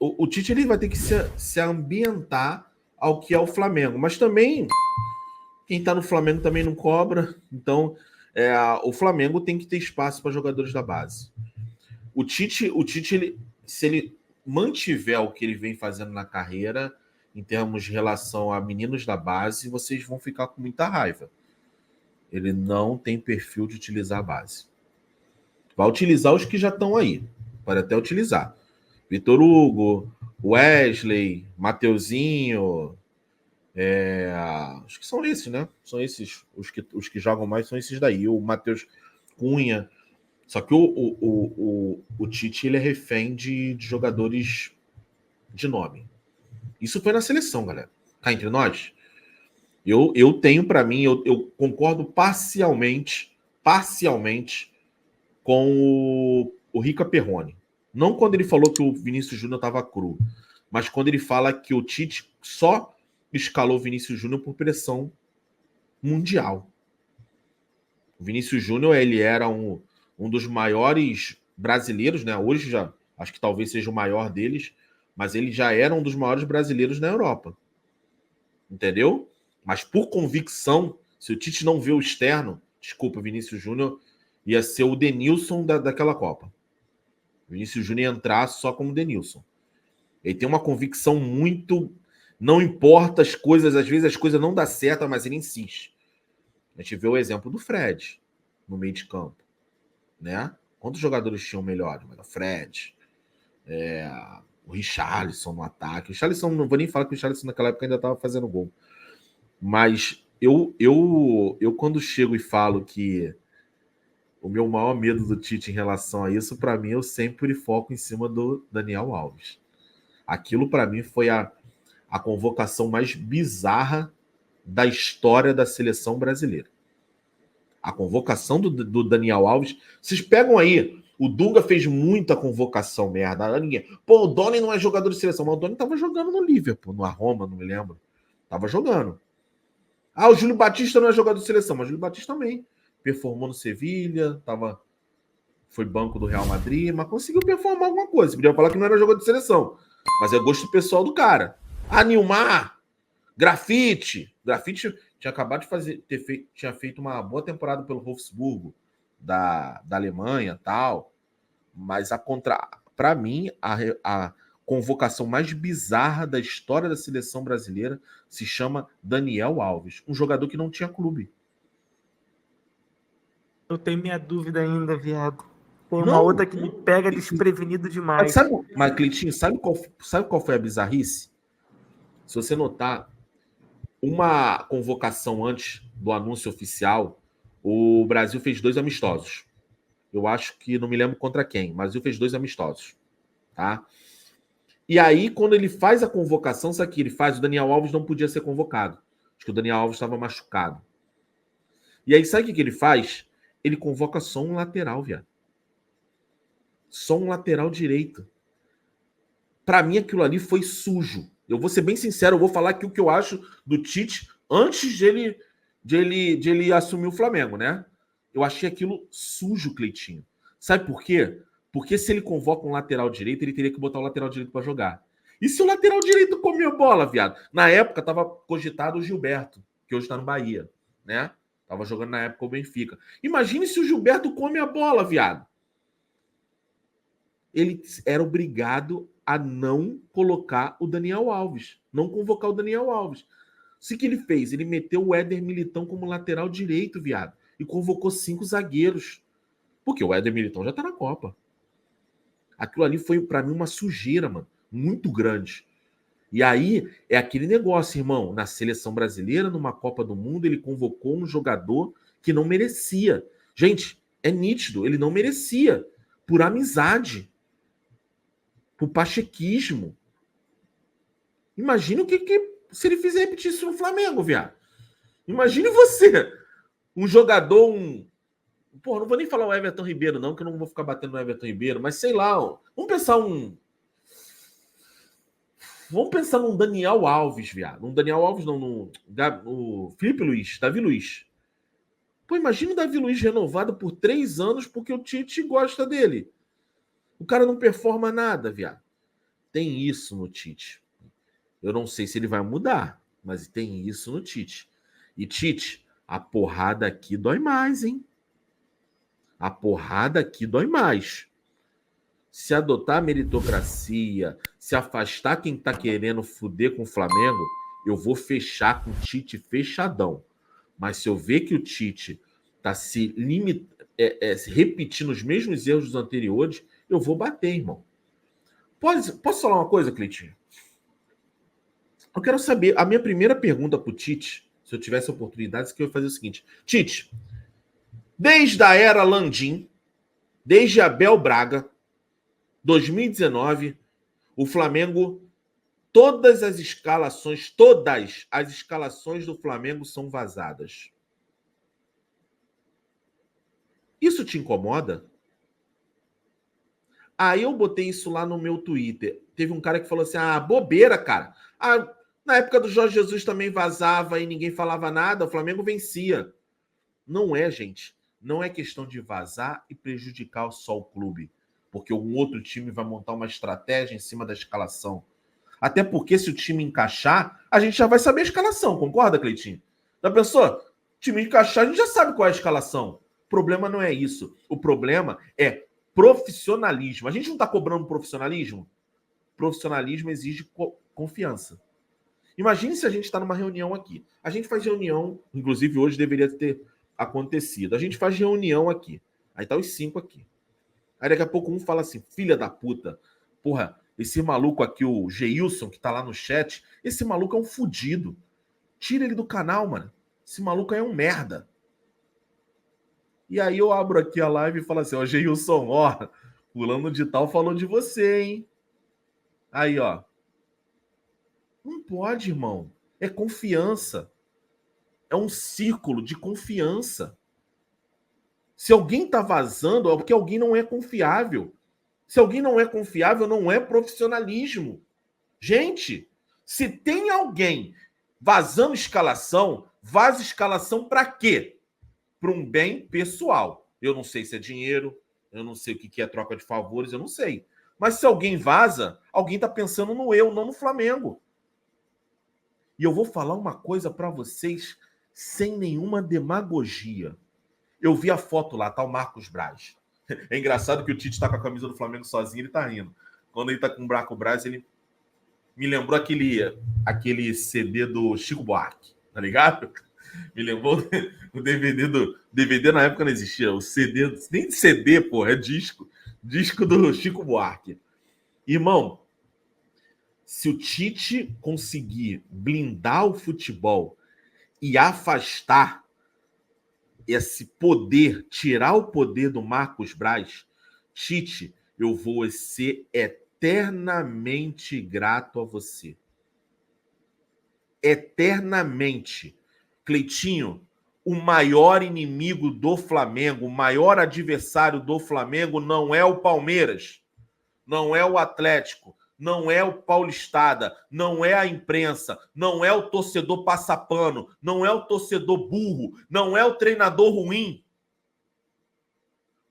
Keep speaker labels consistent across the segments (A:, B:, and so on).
A: o Tite ele vai ter que se ambientar ao que é o Flamengo. Mas também, quem está no Flamengo também não cobra. Então, o Flamengo tem que ter espaço para jogadores da base. O Tite se ele mantiver o que ele vem fazendo na carreira, em termos de relação a meninos da base, vocês vão ficar com muita raiva. Ele não tem perfil de utilizar a base. Vai utilizar os que já estão aí. Pode até utilizar. Vitor Hugo, Wesley, Mateuzinho. Acho que são esses, né? São esses. Os que jogam mais são esses daí. O Matheus Cunha. Só que o Tite ele é refém de jogadores de nome. Isso foi na seleção, galera. Cá entre nós. Eu tenho para mim, eu concordo parcialmente com o Rica Perrone. Não quando ele falou que o Vinícius Júnior estava cru, mas quando ele fala que o Tite só escalou o Vinícius Júnior por pressão mundial. O Vinícius Júnior ele era um dos maiores brasileiros, né? Hoje já acho que talvez seja o maior deles, mas ele já era um dos maiores brasileiros na Europa. Entendeu? Mas por convicção, se o Tite não vê o externo, desculpa, Vinícius Júnior ia ser o Denilson daquela Copa. O Vinícius Júnior ia entrar só como Denilson. Ele tem uma convicção muito... Não importa as coisas, às vezes as coisas não dão certo, mas ele insiste. A gente vê o exemplo do Fred no meio de campo. Né? Quantos jogadores tinham melhor? O Fred, o Richarlison no ataque. O Richarlison, não vou nem falar que o Richarlison naquela época ainda estava fazendo gol. Mas eu quando chego e falo que o meu maior medo do Tite em relação a isso, para mim, eu sempre foco em cima do Daniel Alves. Aquilo, para mim, foi a convocação mais bizarra da história da seleção brasileira. A convocação do Daniel Alves. Vocês pegam aí, o Dunga fez muita convocação, merda. Pô, o Doni não é jogador de seleção, mas o Doni tava jogando no Liverpool, no Roma, não me lembro. Tava jogando. O Júlio Batista não é jogador de seleção, mas o Júlio Batista também. Performou no Sevilha, foi banco do Real Madrid, mas conseguiu performar alguma coisa. Podia falar que não era jogador de seleção, mas é gosto pessoal do cara. Nilmar, Grafite tinha acabado de tinha feito uma boa temporada pelo Wolfsburgo da Alemanha, tal. Mas para mim a convocação mais bizarra da história da seleção brasileira se chama Daniel Alves, um jogador que não tinha clube.
B: Eu tenho minha dúvida ainda, viado. Tem uma outra que me pega desprevenido demais.
A: Mas Cleitinho, sabe qual foi a bizarrice? Se você notar, uma convocação antes do anúncio oficial, o Brasil fez 2 amistosos. Eu acho que não me lembro contra quem, mas o Brasil fez 2 amistosos. Tá? E aí, quando ele faz a convocação, sabe o que ele faz? O Daniel Alves não podia ser convocado. Acho que o Daniel Alves estava machucado. E aí, sabe o que ele faz? Ele convoca só um lateral, viado. Só um lateral direito. Para mim, aquilo ali foi sujo. Eu vou ser bem sincero, eu vou falar aqui o que eu acho do Tite antes de ele assumir o Flamengo, né? Eu achei aquilo sujo, Cleitinho. Sabe por quê? Porque se ele convoca um lateral direito, ele teria que botar o lateral direito para jogar. E se o lateral direito comia bola, viado? Na época, estava cogitado o Gilberto, que hoje está no Bahia, né? Tava jogando na época o Benfica. Imagine se o Gilberto come a bola, viado. Ele era obrigado a não colocar o Daniel Alves, não convocar o Daniel Alves. O que ele fez? Ele meteu o Éder Militão como lateral direito, viado, e convocou 5 zagueiros. Porque o Éder Militão já tá na Copa. Aquilo ali foi, para mim, uma sujeira, mano, muito grande. E aí, é aquele negócio, irmão, na seleção brasileira, numa Copa do Mundo, ele convocou um jogador que não merecia. Gente, é nítido, ele não merecia. Por amizade. Por pachequismo. Imagina o que se ele fizer repetir isso no Flamengo, viado. Imagine você, um jogador, Pô, não vou nem falar o Everton Ribeiro, não, que eu não vou ficar batendo no Everton Ribeiro, mas sei lá, vamos pensar Vamos pensar num Daniel Alves, viado. Um Daniel Alves, não, no Felipe Luiz, Davi Luiz. Pô, imagina o Davi Luiz renovado por 3 anos porque o Tite gosta dele. O cara não performa nada, viado. Tem isso no Tite. Eu não sei se ele vai mudar, mas tem isso no Tite. E Tite, a porrada aqui dói mais, hein? A porrada aqui dói mais. Se adotar a meritocracia, se afastar quem tá querendo fuder com o Flamengo, eu vou fechar com o Tite fechadão. Mas se eu ver que o Tite tá se repetindo os mesmos erros dos anteriores, eu vou bater, irmão. Posso falar uma coisa, Cleitinho? Eu quero saber, a minha primeira pergunta pro Tite, se eu tivesse oportunidade, que eu ia fazer o seguinte: Tite, desde a era Landim, desde Abel Braga, 2019, o Flamengo, todas as escalações do Flamengo são vazadas. Isso te incomoda? Aí eu botei isso lá no meu Twitter. Teve um cara que falou assim: bobeira, cara. Na época do Jorge Jesus também vazava e ninguém falava nada, o Flamengo vencia. Não é, gente. Não é questão de vazar e prejudicar só o clube, porque um outro time vai montar uma estratégia em cima da escalação. Até porque se o time encaixar, a gente já vai saber a escalação, concorda, Cleitinho? Já pensou? O time encaixar, a gente já sabe qual é a escalação. O problema não é isso. O problema é profissionalismo. A gente não está cobrando profissionalismo? Profissionalismo exige confiança. Imagine se a gente está numa reunião aqui. A gente faz reunião, inclusive hoje deveria ter acontecido. A gente faz reunião aqui. Aí tá os 5 aqui. Aí daqui a pouco um fala assim: filha da puta, porra, esse maluco aqui, o Geilson, que tá lá no chat, esse maluco é um fudido. Tira ele do canal, mano. Esse maluco aí é um merda. E aí eu abro aqui a live e falo assim: ó, Geilson, ó, fulano de tal falou de você, hein? Aí, ó. Não pode, irmão. É confiança. É um círculo de confiança. Se alguém tá vazando, é porque alguém não é confiável. Se alguém não é confiável, não é profissionalismo. Gente, se tem alguém vazando escalação, vaza escalação para quê? Para um bem pessoal. Eu não sei se é dinheiro, eu não sei o que é troca de favores, eu não sei. Mas se alguém vaza, alguém está pensando no eu, não no Flamengo. E eu vou falar uma coisa para vocês sem nenhuma demagogia. Eu vi a foto lá, tá o Marcos Braz. É engraçado que o Tite tá com a camisa do Flamengo sozinho, ele tá rindo. Quando ele tá com o Marcos Braz, ele me lembrou aquele CD do Chico Buarque, tá ligado? Me lembrou o DVD na época não existia, o CD, nem CD, porra, é disco do Chico Buarque. Irmão, se o Tite conseguir blindar o futebol e afastar esse poder, tirar o poder do Marcos Braz, Tite, eu vou ser eternamente grato a você. Eternamente. Cleitinho, o maior inimigo do Flamengo, o maior adversário do Flamengo não é o Palmeiras, não é o Atlético, não é o Paulistada, não é a imprensa, não é o torcedor passapano, não é o torcedor burro, não é o treinador ruim.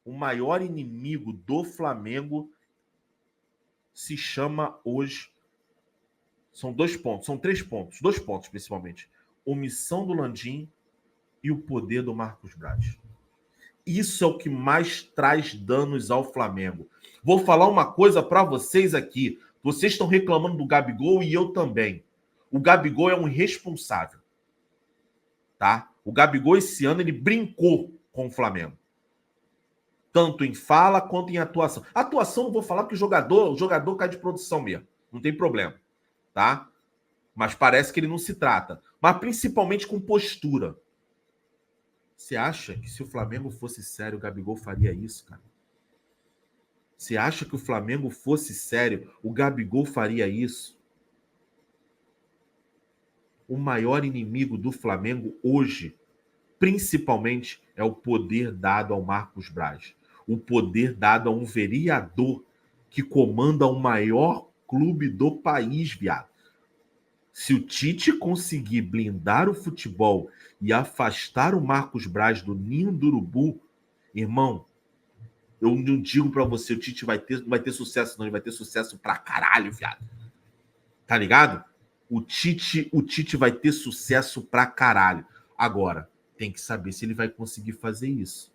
A: O maior inimigo do Flamengo se chama hoje... São 2 pontos, são 3 pontos, 2 pontos principalmente. Omissão do Landim e o poder do Marcos Braz. Isso é o que mais traz danos ao Flamengo. Vou falar uma coisa para vocês aqui. Vocês estão reclamando do Gabigol e eu também. O Gabigol é um irresponsável. Tá? O Gabigol esse ano ele brincou com o Flamengo. Tanto em fala quanto em atuação. Atuação não vou falar porque o jogador cai de produção mesmo. Não tem problema. Tá? Mas parece que ele não se trata. Mas principalmente com postura. Você acha que se o Flamengo fosse sério, o Gabigol faria isso, cara? Você acha que o Flamengo fosse sério, o Gabigol faria isso? O maior inimigo do Flamengo hoje, principalmente, é o poder dado ao Marcos Braz. O poder dado a um vereador que comanda o maior clube do país, viado. Se o Tite conseguir blindar o futebol e afastar o Marcos Braz do ninho do urubu, irmão, Eu não digo pra você, o Tite não vai ter sucesso, não. Ele vai ter sucesso pra caralho, viado. Tá ligado? O Tite vai ter sucesso pra caralho. Agora, tem que saber se ele vai conseguir fazer isso.